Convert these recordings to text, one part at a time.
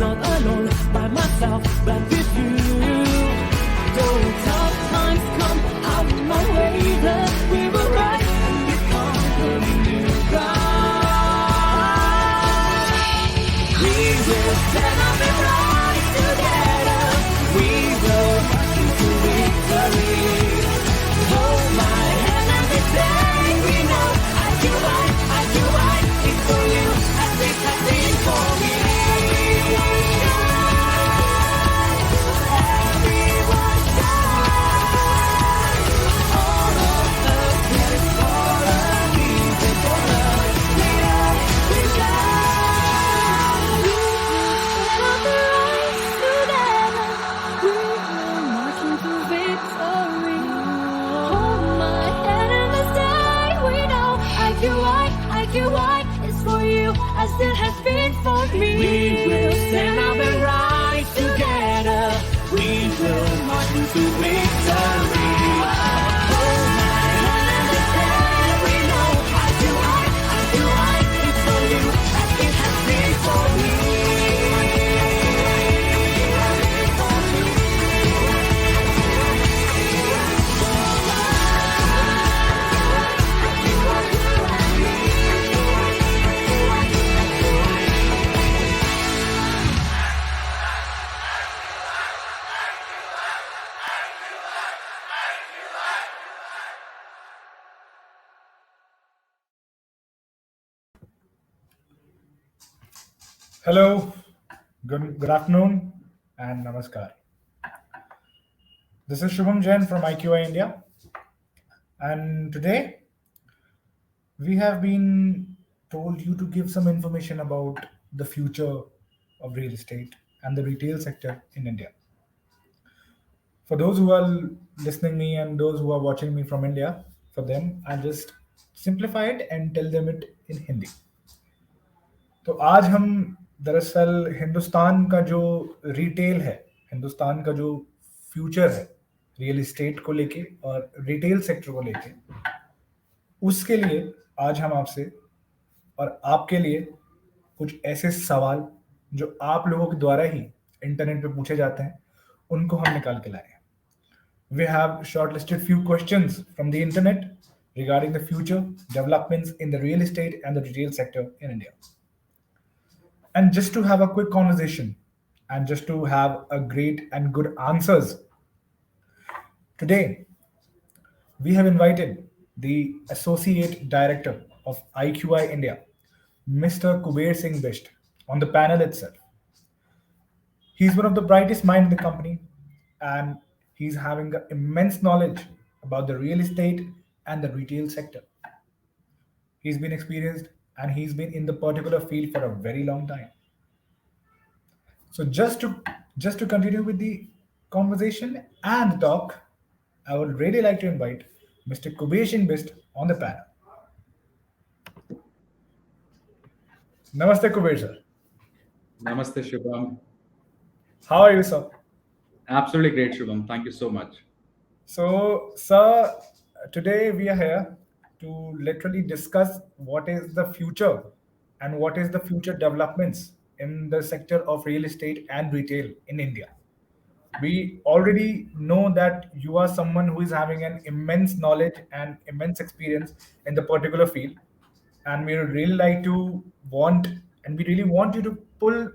not alone by myself, but with you. Though tough times come out my way, that we will rise and become the new ground. We will stand up and rise together. We will march into victory. Hold my hand and we say we know IQI, it's for you as it has been for me. Everyone shine. All of us is for a reason, for us. We shine. We will stand up and rise together. We will march into victory. Hold my hand and we say we know IQI is for you as it has been for me. We will stand up and rise together. We will march into victory. Hold my hand and we say we know IQI is for you as it has been for me. Hello, good afternoon, and namaskar. This is Shubham Jain from IQI India, and today we have been told you to give some information about the future of real estate and the retail sector in India. For those who are listening me and those who are watching me from India, for them, I'll just simplify it and tell them it in Hindi. तो आज हम दरअसल हिंदुस्तान का जो retail है, हिंदुस्तान का जो future है रियल इस्टेट को लेके और रिटेल सेक्टर को लेके, उसके लिए आज हम आपसे और आपके लिए कुछ ऐसे सवाल जो आप लोगों के द्वारा ही इंटरनेट पे पूछे जाते हैं, उनको हम निकाल के लाए हैं. We have shortlisted few questions from the internet regarding the future developments in the real estate and the retail sector in India. And just to have a quick conversation and just to have a great and good answers, today we have invited the Associate Director of IQI India, Mr. Kuber Singh Bisht, on the panel itself. He's one of the brightest minds in the company and he's having immense knowledge about the real estate and the retail sector. He's been experienced and he's been in the particular field for a very long time. So just to continue with the conversation and the talk, I would really like to invite Mr. Kuber Singh Bisht on the panel. Namaste, Kuber sir. Namaste, Shubham. How are you, sir? Absolutely great, Shubham. Thank you so much. So, sir, today we are here to literally discuss what is the future and what is the future developments in the sector of real estate and retail in India. We already know that you are someone who is having an immense knowledge and immense experience in the particular field, and we would really like to want and we really want you to pull,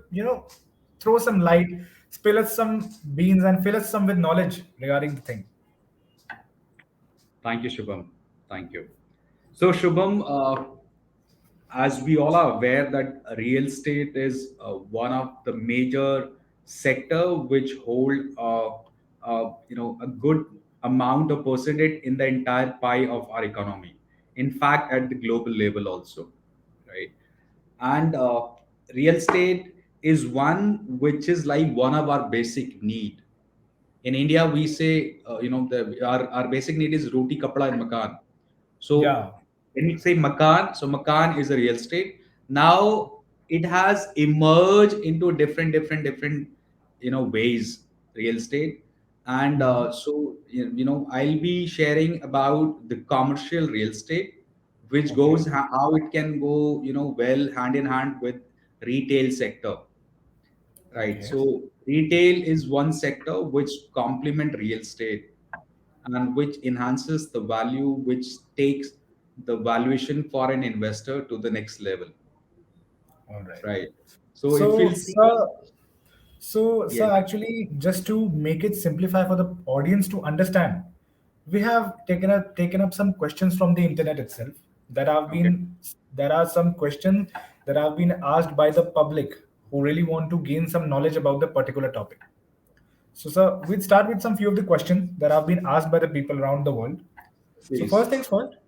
throw some light, spill us some beans, and fill us some with knowledge regarding the thing. Thank you, Shubham. Thank you. So, Shubham, as we all are aware that real estate is one of the major sector which hold a good amount of percentage in the entire pie of our economy. In fact, at the global level also, right? And real estate is one which is like one of our basic need. In India, we say, our basic need is roti, kapda, and makan. So Yeah. when we say makan, so makan is a real estate. Now it has emerged into different, ways real estate. And so, I'll be sharing about the commercial real estate, which Okay. goes how it can go, well hand in hand with retail sector, right? Okay. So retail is one sector which complement real estate and which enhances the value, which takes the valuation for an investor to the next level, All right. right? So if So, we'll see, sir, yes, actually, just to make it simplify for the audience to understand, we have taken up some questions from the internet itself that have okay, been there are some questions that have been asked by the public who really want to gain some knowledge about the particular topic. So, sir, we'll start with some few of the questions that have been asked by the people around the world. So, please. first things first,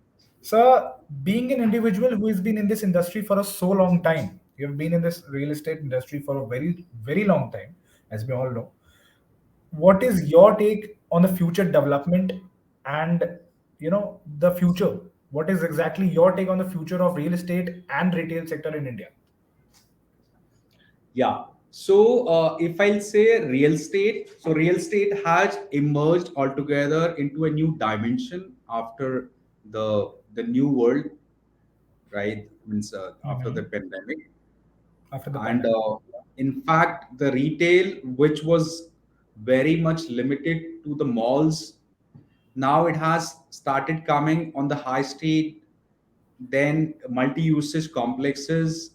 sir, being an individual who has been in this industry for a so long time, you have been in this real estate industry for a very, very long time, as we all know. What is your take on the future development and the future? What is exactly your take on the future of real estate and retail sector in India? Yeah. So if I'll say real estate, so real estate has emerged altogether into a new dimension after the new world, right? Means after the Mhm. pandemic, After the and pandemic. in fact, the retail, which was very much limited to the malls, now it has started coming on the high street, then multi-usage complexes.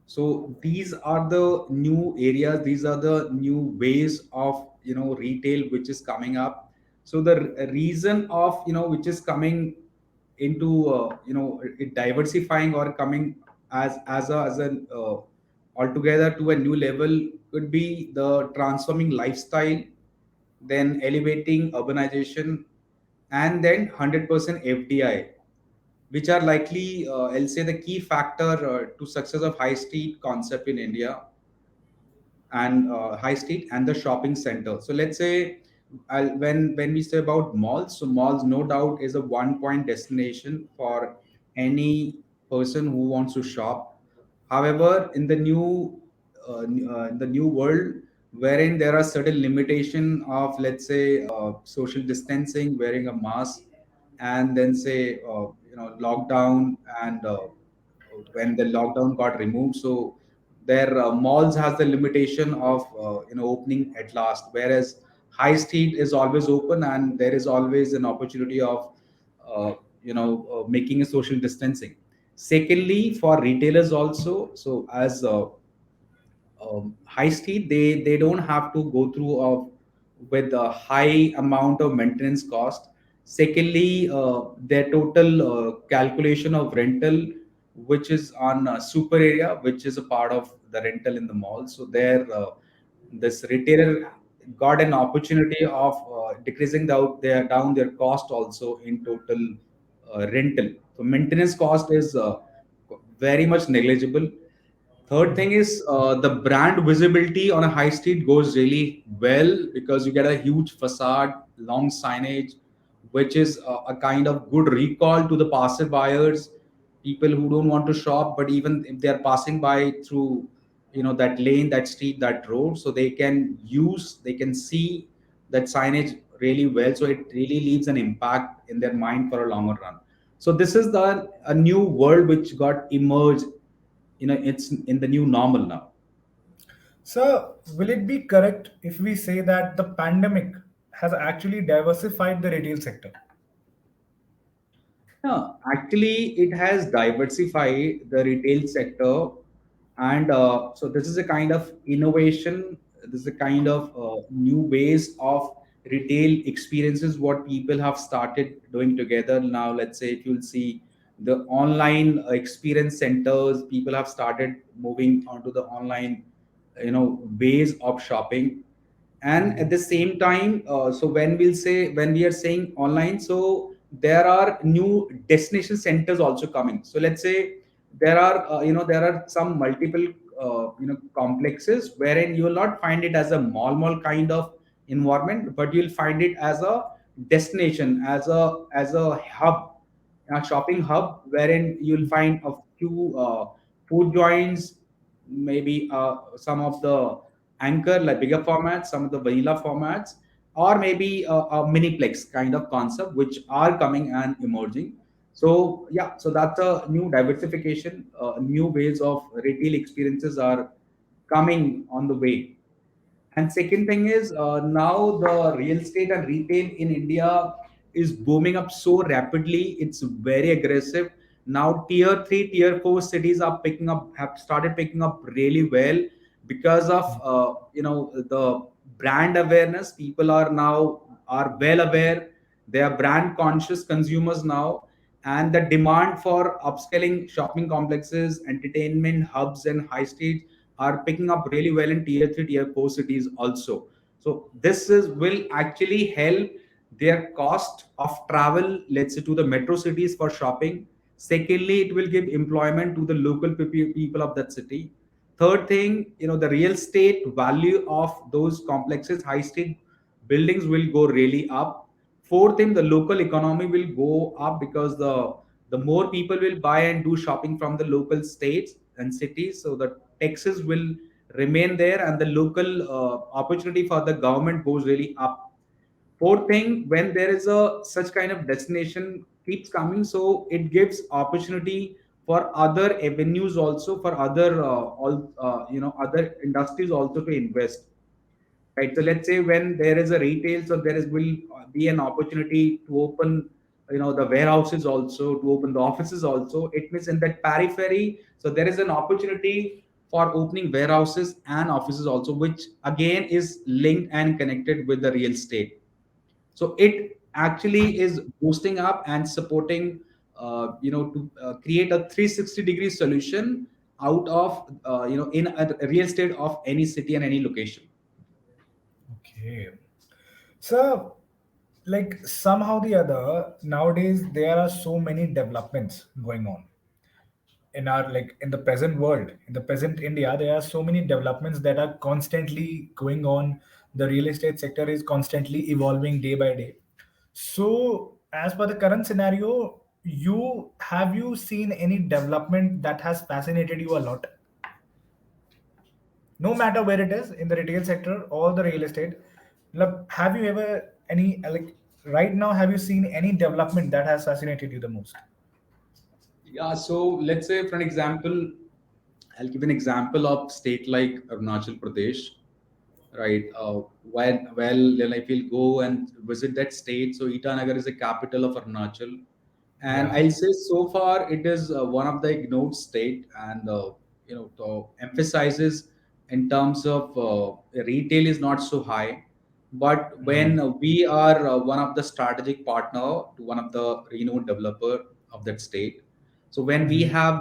So these are the new areas, these are the new ways of retail which is coming up. So the reason of which is coming into it diversifying or coming as an altogether to a new level could be the transforming lifestyle, then elevating urbanization, and then 100% FDI, which are likely, I'll say, the key factor to success of high street concept in India, and high street and the shopping center. So let's say, when we say about malls, so malls no doubt is a one point destination for any person who wants to shop. However, in the in the new world, wherein there are certain limitation of, let's say, social distancing, wearing a mask, and then say lockdown, and when the lockdown got removed, so their malls has the limitation of opening at last, whereas high street is always open and there is always an opportunity of making a social distancing. Secondly, for retailers also, so as high street, they don't have to go through with a high amount of maintenance cost. Secondly, their total calculation of rental, which is on super area, which is a part of the rental in the mall, so there this retailer got an opportunity of decreasing down their cost also in total rental. So maintenance cost is very much negligible. Third thing is the brand visibility on a high street goes really well because you get a huge facade, long signage, which is a kind of good recall to the passer buyers, people who don't want to shop, but even if they are passing by through that lane, that street, that road, so they can see that signage really well. So it really leaves an impact in their mind for a longer run. So this is the a new world which got emerged, it's in the new normal now. So, will it be correct if we say that the pandemic has actually diversified the retail sector? Yeah, actually, it has diversified the retail sector, and so this is a kind of innovation. This is a kind of new ways of retail experiences what people have started doing together now. Let's say if you'll see the online experience centers, people have started moving onto the online, ways of shopping. And at the same time, so when we are saying online, so there are new destination centers also coming. So let's say there are some multiple complexes wherein you will not find it as a mall kind of environment, but you'll find it as a destination, as a hub, a shopping hub, wherein you'll find a few food joints, maybe some of the anchor like bigger formats, some of the vanilla formats, or maybe a miniplex kind of concept, which are coming and emerging. So that's a new diversification. New ways of retail experiences are coming on the way. And second thing is, now the real estate and retail in India is booming up so rapidly. It's very aggressive. Now tier 3, tier 4 cities are picking up, have started picking up really well because of the brand awareness. People are now are well aware. They are brand conscious consumers now, and the demand for upscaling shopping complexes, entertainment hubs, and high streets are picking up really well in tier 3, tier 4 cities also. So this is will actually help their cost of travel, let's say, to the metro cities for shopping. Secondly, it will give employment to the local people of that city. Third thing, the real estate value of those complexes, high street buildings will go really up. Fourth thing, the local economy will go up because the more people will buy and do shopping from the local states and cities, so the taxes will remain there, and the local opportunity for the government goes really up. Fourth thing, when there is a such kind of destination keeps coming, so it gives opportunity for other avenues also, for other all other industries also to invest, right? So let's say when there is a retail, so there is will be an opportunity to open, the warehouses also, to open the offices also. It means in that periphery, so there is an opportunity for opening warehouses and offices also, which again is linked and connected with the real estate. So it actually is boosting up and supporting, to create a 360-degree solution out of, in a real estate of any city and any location. Okay. So, like somehow the other, nowadays there are so many developments going on in our, like in the present world, in the present India. There are so many developments that are constantly going on. The real estate sector is constantly evolving day by day. So, as per the current scenario, you seen any development that has fascinated you a lot, no matter where it is, in the retail sector or the real estate? Have you ever any like right now, have you seen any development that has fascinated you the most? Yeah, so let's say for an example, I'll give an example of state like Arunachal Pradesh, right? When if we'll go and visit that state, so Itanagar is the capital of Arunachal, and Yeah. I'll say so far it is one of the ignored state, and emphasizes in terms of retail is not so high, but when Mhm. we are one of the strategic partner to one of the renowned developer of that state, so when we Mhm. have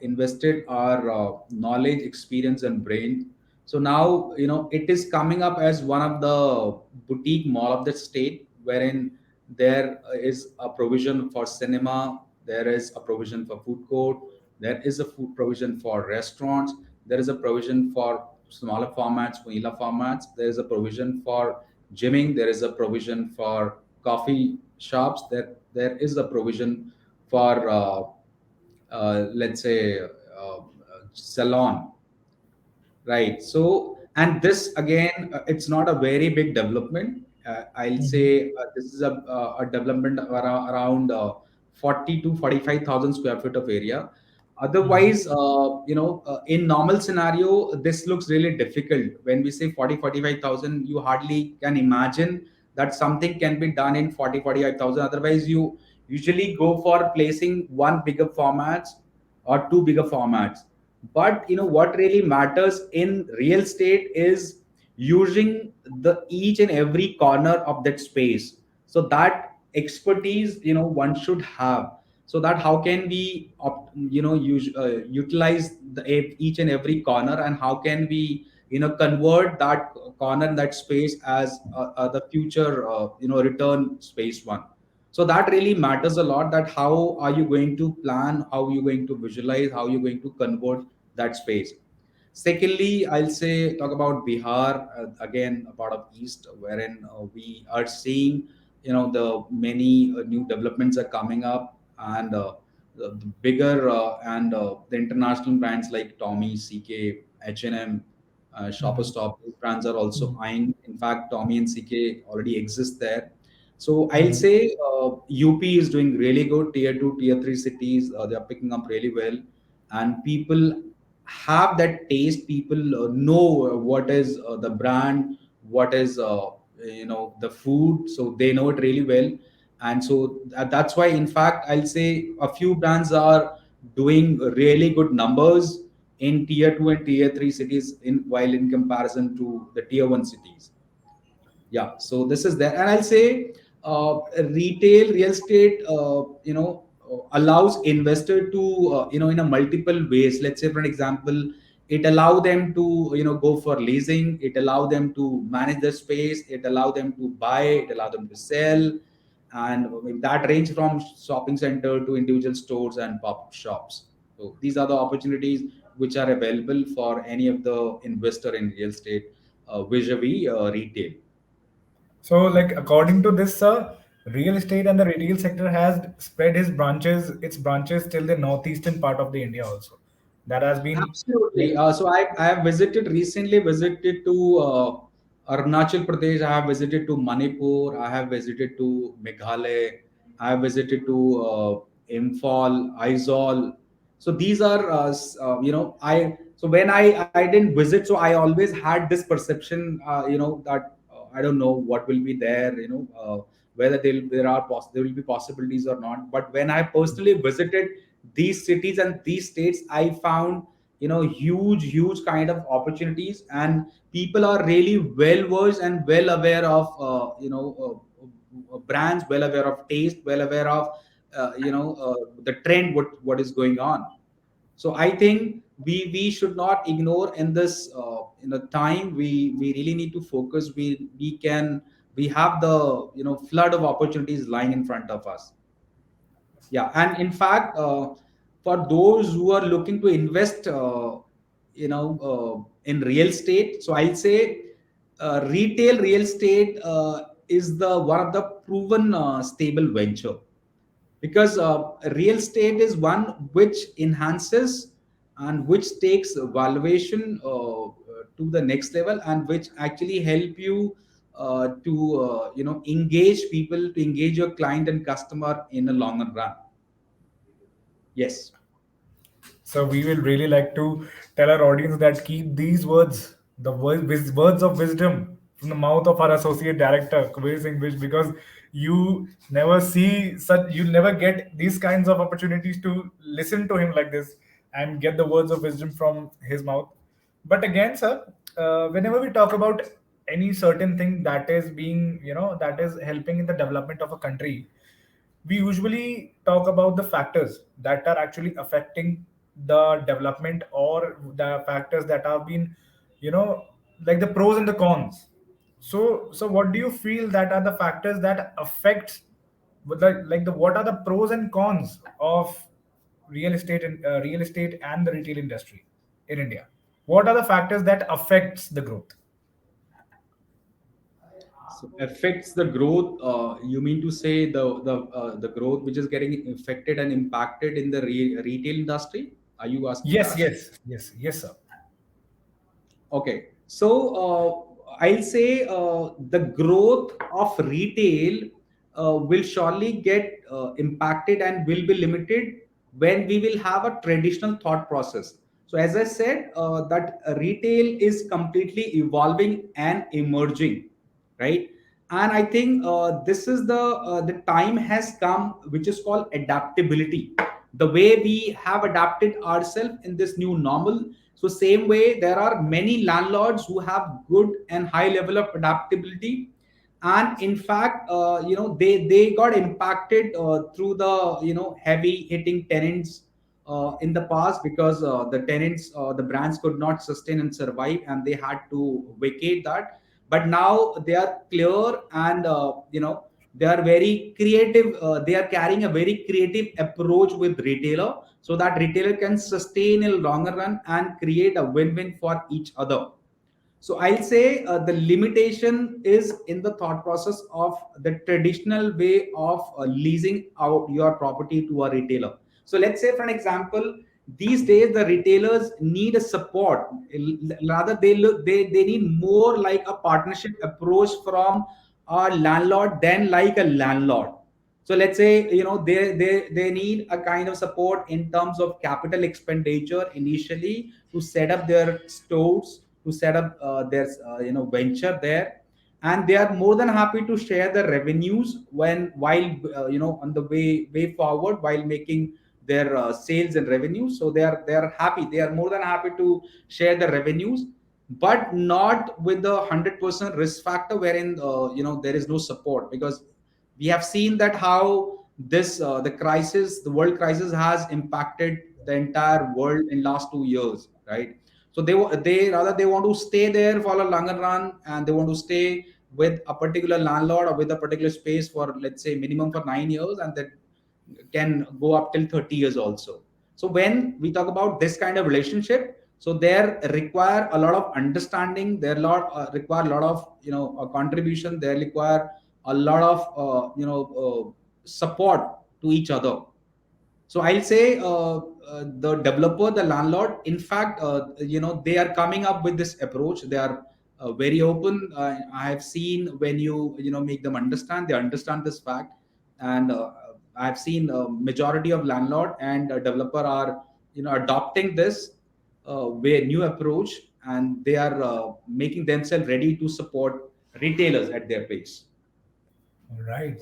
invested our knowledge, experience, and brain, so now it is coming up as one of the boutique mall of the state, wherein there is a provision for cinema, there is a provision for food court, there is a food provision for restaurants, there is a provision for smaller formats, vanilla formats, there is a provision for gymming, there is a provision for coffee shops, there is a provision for let's say salon, right? So, and this again, it's not a very big development. I'll Mhm. say this is a development around 40 to 45,000 square feet of area. Mhm. Otherwise, in normal scenario, this looks really difficult. When we say 40, 45,000, you hardly can imagine that something can be done in 40, 45,000. Otherwise, you usually go for placing one bigger formats or two bigger formats. But what really matters in real estate is using the each and every corner of that space. So that expertise one should have, so that how can we utilize each and every corner, and how can we convert that corner, that space as the future return space one. So that really matters a lot, that how are you going to plan, how are you going to visualize, how are you going to convert that space. Secondly, I'll say talk about Bihar, again a part of East, wherein we are seeing the many new developments are coming up, and the bigger and the international brands like Tommy, CK, H&M, Shopper Mhm. Stop, these brands are also Mhm. eyeing. In fact, Tommy and CK already exist there. So I'll Mhm. say UP is doing really good. Tier 2, tier 3 cities, they are picking up really well, and people. have that taste. People know what is the brand, what is the food, so they know it really well. And so that's why, in fact, I'll say a few brands are doing really good numbers in tier 2 and tier 3 cities, in while in comparison to the tier 1 cities. Yeah, so this is there. And I'll say retail real estate allows investor to in a multiple ways. Let's say, for an example, it allow them to go for leasing, it allow them to manage the space, it allow them to buy, it allow them to sell. And that range from shopping center to individual stores and pop-up shops. So these are the opportunities which are available for any of the investor in real estate, vis-a-vis retail. So, like according to this, sir, real estate and the retail sector has spread its branches till the northeastern part of the India also. That has been Absolutely. like, So I have visited to Arunachal Pradesh. I have visited to Manipur. I have visited to Meghalaya. I have visited to Imphal, Aizawl. So these are, so when I didn't visit, so I always had this perception, that I don't know what will be there, whether there will be possibilities or not. But when I personally visited these cities and these states, I found huge kind of opportunities, and people are really well versed and well aware of brands, well aware of taste, well aware of the trend, what is going on. So I think we should not ignore in this time. We really need to focus. We have the flood of opportunities lying in front of us. Yeah, and in fact, for those who are looking to invest, in real estate, so I'll say retail real estate is the one of the proven stable venture, because real estate is one which enhances and which takes valuation to the next level, and which actually help you to engage people, to engage your client and customer in a longer run. Yes. so we will really like to tell our audience that keep these words, words of wisdom from the mouth of our associate director, Kuber Singh Bisht, because you'll never get these kinds of opportunities to listen to him like this and get the words of wisdom from his mouth. But again, sir, whenever we talk about any certain thing that is that is helping in the development of a country, we usually talk about the factors that are actually affecting the development, or the factors that have been you know like the pros and the cons. So what do you feel that are the factors that affects what are the pros and cons of real estate and the retail industry in India? What are the factors that affects the growth? So affects the growth. You mean to say the growth which is getting affected and impacted in the retail industry? Are you asking Yes, that? yes, sir. Okay, so I'll say the growth of retail will surely get impacted and will be limited when we will have a traditional thought process. So, as I said, that retail is completely evolving and emerging, right? And I think this is the time has come, which is called adaptability. The way we have adapted ourselves in this new normal, so same way, there are many landlords who have good and high level of adaptability, and in fact, they got impacted through the heavy hitting tenants in the past, because the brands could not sustain and survive, and they had to vacate that. But now they are clear, and they are very creative. They are carrying a very creative approach with retailer, so that retailer can sustain in longer run and create a win-win for each other. So I'll say the limitation is in the thought process of the traditional way of leasing out your property to a retailer. So let's say, for an example, these days the retailers need a support. Rather, they need more like a partnership approach from a landlord than like a landlord. So let's say, they need a kind of support in terms of capital expenditure initially to set up their stores, to set up their venture there, and they are more than happy to share the revenues when while on the way forward while making their sales and revenues. So they are happy. They are more than happy to share the revenues, but not with the 100% risk factor wherein there is no support, because we have seen that how this the world crisis has impacted the entire world in last 2 years, right? So they want to stay there for a longer run, and they want to stay with a particular landlord or with a particular space for, let's say, minimum for 9 years, and that can go up till 30 years also. So when we talk about this kind of relationship, so there require a lot of understanding, there require a lot of contribution, they require a lot of support to each other. So I'll say the developer, the landlord, in fact, they are coming up with this approach. They are very open. I have seen when make them understand, they understand this fact. And I've seen majority of landlord and developer are adopting this way new approach, and they are making themselves ready to support retailers at their pace. Right.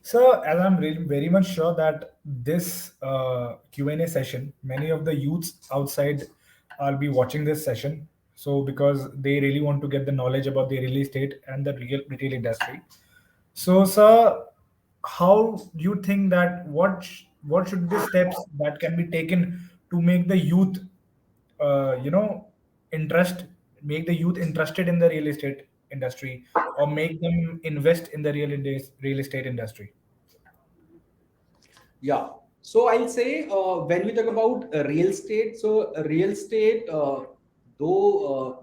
So, as I'm really very much sure that this Q&A session, many of the youths outside will be watching this session. So, because they really want to get the knowledge about the real estate and the real retail industry. So, sir, how do you think that what should be the steps that can be taken to make the youth, you know, interest, make the youth interested in the real estate industry, or make them invest in the real estate industry? Yeah. So I'll say when we talk about real estate, so real estate, though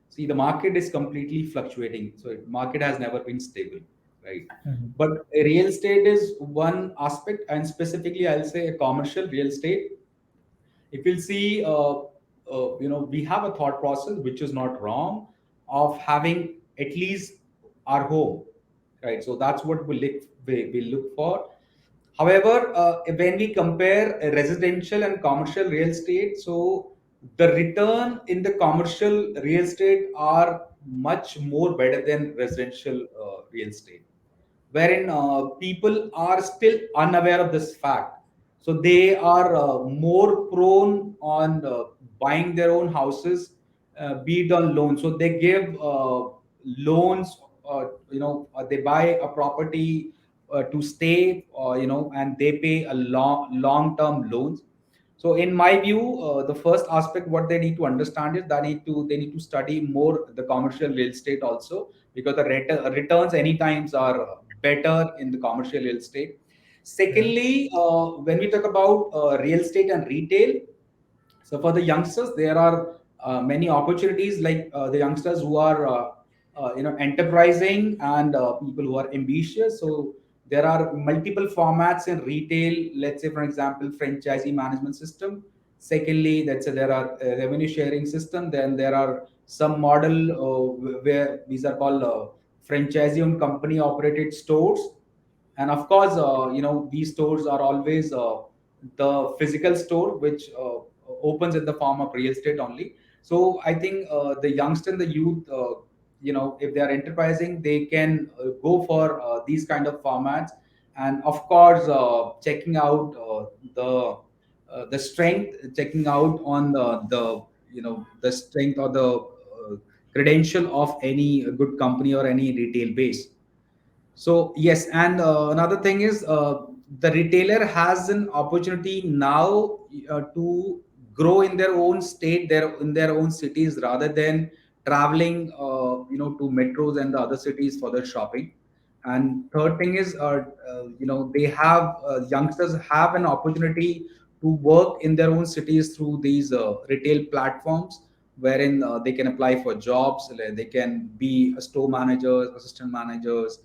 see, the market is completely fluctuating. So market has never been stable, right? Mhm. But real estate is one aspect, and specifically I'll say a commercial real estate. If you'll see, we have a thought process which is not wrong of having at least our home, right? So that's what we look for. However, when we compare residential and commercial real estate, so the return in the commercial real estate are much more better than residential real estate, wherein people are still unaware of this fact. So they are more prone on buying their own houses, be it on loan. So they give loans, they buy a property to stay, and they pay a long term loans. So in my view, the first aspect what they need to understand is they need to study more the commercial real estate also, because the returns any times are better in the commercial real estate. Yeah. Secondly, when we talk about real estate and retail, so for the youngsters, there are many opportunities, like the youngsters who are enterprising, and people who are ambitious. So there are multiple formats in retail. Let's say, for example, franchisee management system. Secondly, let's say there are revenue sharing system. Then there are some model where these are called franchisee owned company operated stores. And of course, these stores are always the physical store which opens in the form of real estate only. So I think the youngster and the youth, if they are enterprising, they can go for these kind of formats. And of course, checking out the strength, checking out on the strength or the credential of any good company or any retail base. So yes, and another thing is the retailer has an opportunity now to grow in their own state, in their own cities, rather than traveling, to metros and the other cities for their shopping. And third thing is, they have youngsters have an opportunity to work in their own cities through these retail platforms, wherein they can apply for jobs, like they can be a store managers, assistant managers,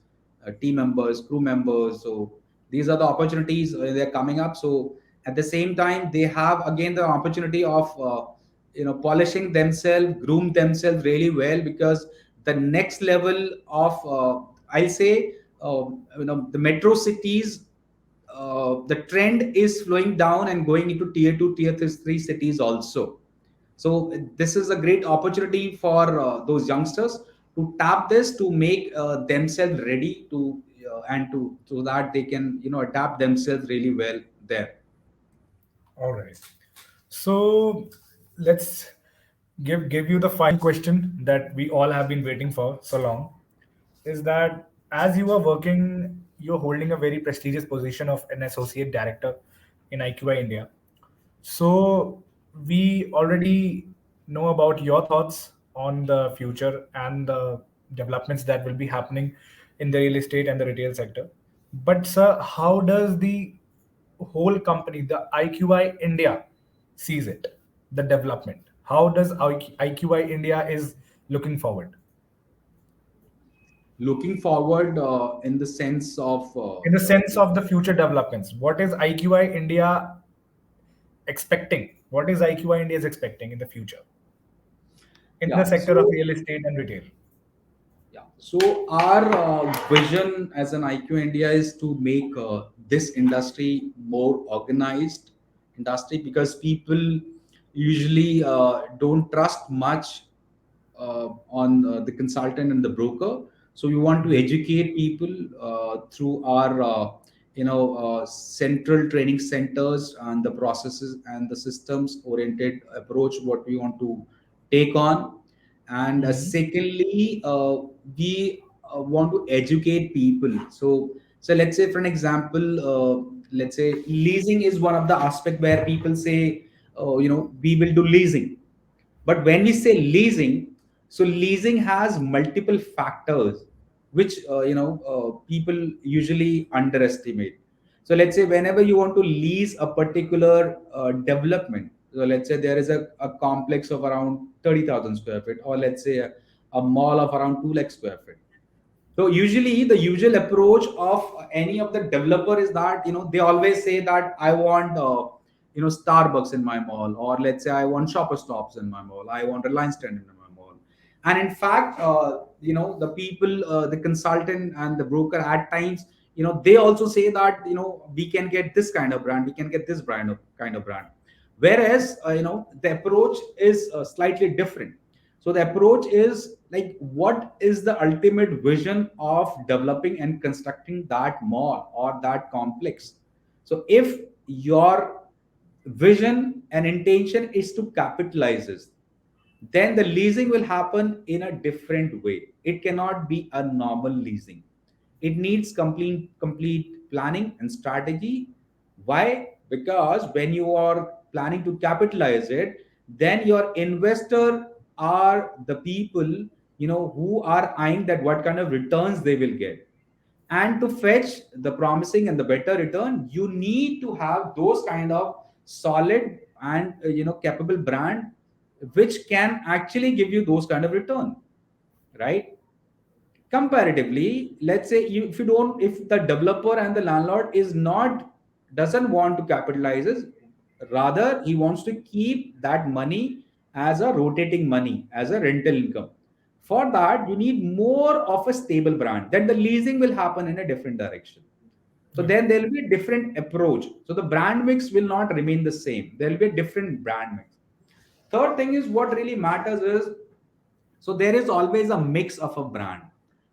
team members, crew members. So these are the opportunities they're coming up. So at the same time, they have again the opportunity of polishing themselves, groom themselves really well, because the next level of I'll say the metro cities, the trend is flowing down and going into tier 2, tier 3 cities also. So this is a great opportunity for those youngsters to tap this, to make themselves ready to and to so that they can adapt themselves really well there. All right. So let's give you the final question that we all have been waiting for so long. Is that as you are working, you're holding a very prestigious position of an associate director in IQI India. So we already know about your thoughts on the future and the developments that will be happening in the real estate and the retail sector. But sir, how does the whole company, the IQI India, sees it, the development? How does IQI India is looking forward? Looking forward in the sense of In the sense of the future developments, what is IQI India expecting? What is IQI India is expecting in the future in the yeah. sector of So real estate and retail? yeah, so our vision as an IQ India is to make this industry more organized industry, because people usually don't trust much on the consultant and the broker. So we want to educate people through our central training centers and the processes and the systems oriented approach what we want to take on. And Mhm. secondly, we want to educate people. So let's say for an example, let's say leasing is one of the aspect where people say, we will do leasing. But when we say leasing, so leasing has multiple factors which people usually underestimate. So let's say whenever you want to lease a particular development, so let's say there is a complex of around 30,000 square feet, or let's say a mall of around 2 lakh square feet. So usually the usual approach of any of the developer is that they always say that I want Starbucks in my mall, or let's say I want Shopper Stops in my mall, I want Reliance Stand in my mall. And in fact, the people, the consultant and the broker at times, they also say that we can get this kind of brand, we can get this brand of kind of brand. Whereas the approach is slightly different. So the approach is like, what is the ultimate vision of developing and constructing that mall or that complex? So if your vision and intention is to capitalize this, then the leasing will happen in a different way. It cannot be a normal leasing. It needs complete planning and strategy. Why? Because when you are planning to capitalize it, then your investor are the people who are eyeing that what kind of returns they will get. And to fetch the promising and the better return, you need to have those kind of solid and capable brand which can actually give you those kind of return, right? Comparatively, let's say if you don't, if the developer and the landlord is not, doesn't want to capitalizes, rather he wants to keep that money as a rotating money, as a rental income. For that you need more of a stable brand, then the leasing will happen in a different direction. So Yeah. then there will be a different approach, so the brand mix will not remain the same, there will be a different brand mix. Third thing is what really matters is, so there is always a mix of a brand.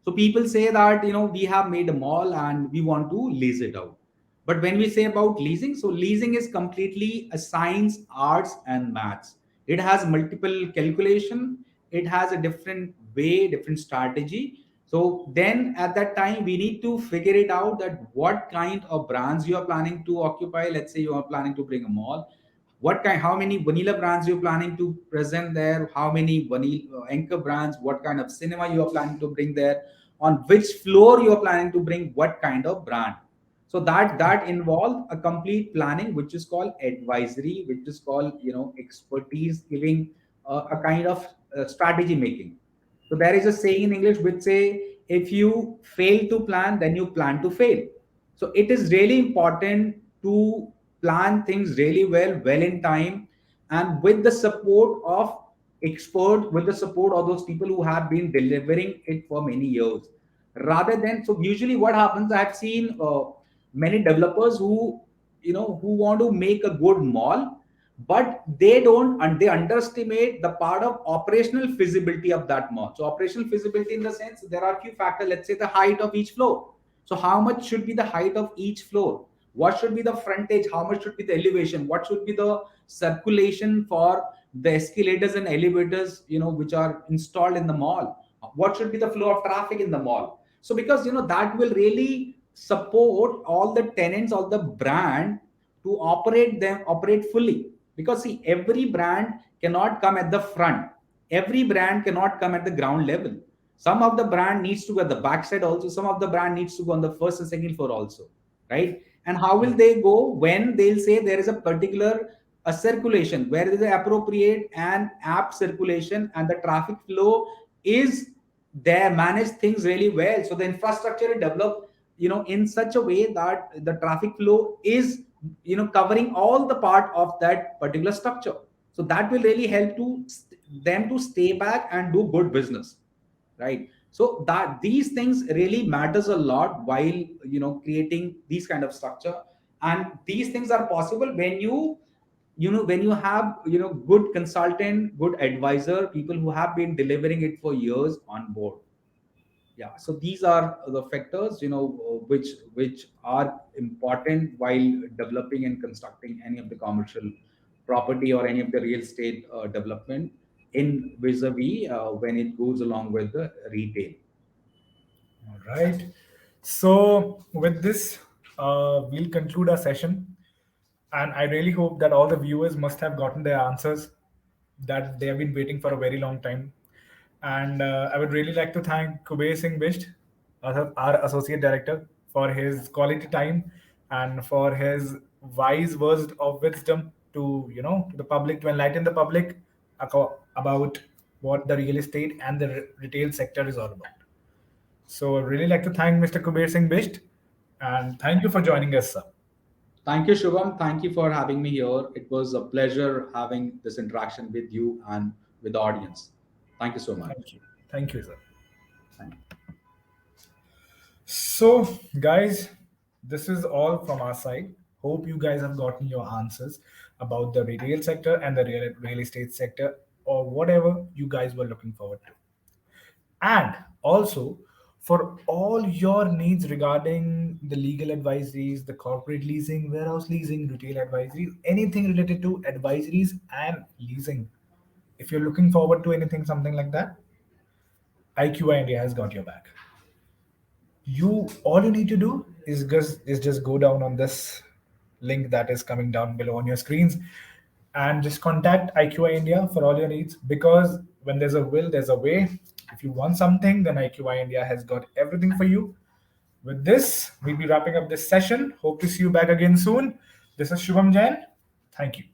So people say that we have made a mall and we want to lease it out. But when we say about leasing, so leasing is completely a science, arts and maths. It has multiple calculation, it has a different way, different strategy. So then at that time we need to figure it out that what kind of brands you are planning to occupy. Let's say you are planning to bring a mall, what kind, how many vanilla brands you're planning to present there, how many vanilla anchor brands, what kind of cinema you are planning to bring there, on which floor you are planning to bring what kind of brand. So that involved a complete planning, which is called advisory, which is called expertise giving, a kind of strategy making. So there is a saying in English which say, if you fail to plan, then you plan to fail. So it is really important to plan things really well in time, and with the support of experts, with the support of those people who have been delivering it for many years. rather than. So usually what happens, I've seen many developers who, who want to make a good mall, but they don't, and they underestimate the part of operational feasibility of that mall. So operational feasibility in the sense, there are few factors. Let's say the height of each floor. So how much should be the height of each floor? What should be the frontage? How much should be the elevation? What should be the circulation for the escalators and elevators, which are installed in the mall? What should be the flow of traffic in the mall? So because that will really support all the tenants, all the brand, to operate fully. Because see, every brand cannot come at the front, every brand cannot come at the ground level. Some of the brand needs to go at the backside also, some of the brand needs to go on the first and second floor also, right? And how will they go when they'll say there is a particular a circulation where there is an appropriate and apt circulation, and the traffic flow is there, manage things really well. So the infrastructure is developed, in such a way that the traffic flow is, covering all the part of that particular structure. So that will really help to them to stay back and do good business, right? So that these things really matters a lot while, creating these kind of structure. And these things are possible when when you have, good consultant, good advisor, people who have been delivering it for years on board. Yeah, so these are the factors, which are important while developing and constructing any of the commercial property or any of the real estate development in vis-a-vis when it goes along with the retail. All right. So, with this, we'll conclude our session. And I really hope that all the viewers must have gotten their answers that they have been waiting for a very long time. And I would really like to thank Kuber Singh Bisht, our Associate Director, for his quality time and for his wise words of wisdom to, to the public, to enlighten the public about what the real estate and the retail sector is all about. So I'd really like to thank Mr. Kuber Singh Bisht, and thank you for joining us, sir. Thank you, Shubham. Thank you for having me here. It was a pleasure having this interaction with you and with the audience. Thank you so much. Thank you. Thank you, sir. Thank you. So, guys, this is all from our side. Hope you guys have gotten your answers about the retail sector and the real estate sector, or whatever you guys were looking forward to. And also, for all your needs regarding the legal advisories, the corporate leasing, warehouse leasing, retail advisories, anything related to advisories and leasing, if you're looking forward to anything, something like that, IQI India has got your back. You all you need to do is just go down on this link that is coming down below on your screens, and just contact IQI India for all your needs, because when there's a will, there's a way. If you want something, then IQI India has got everything for you. With this, we'll be wrapping up this session. Hope to see you back again soon. This is Shubham Jain. Thank you.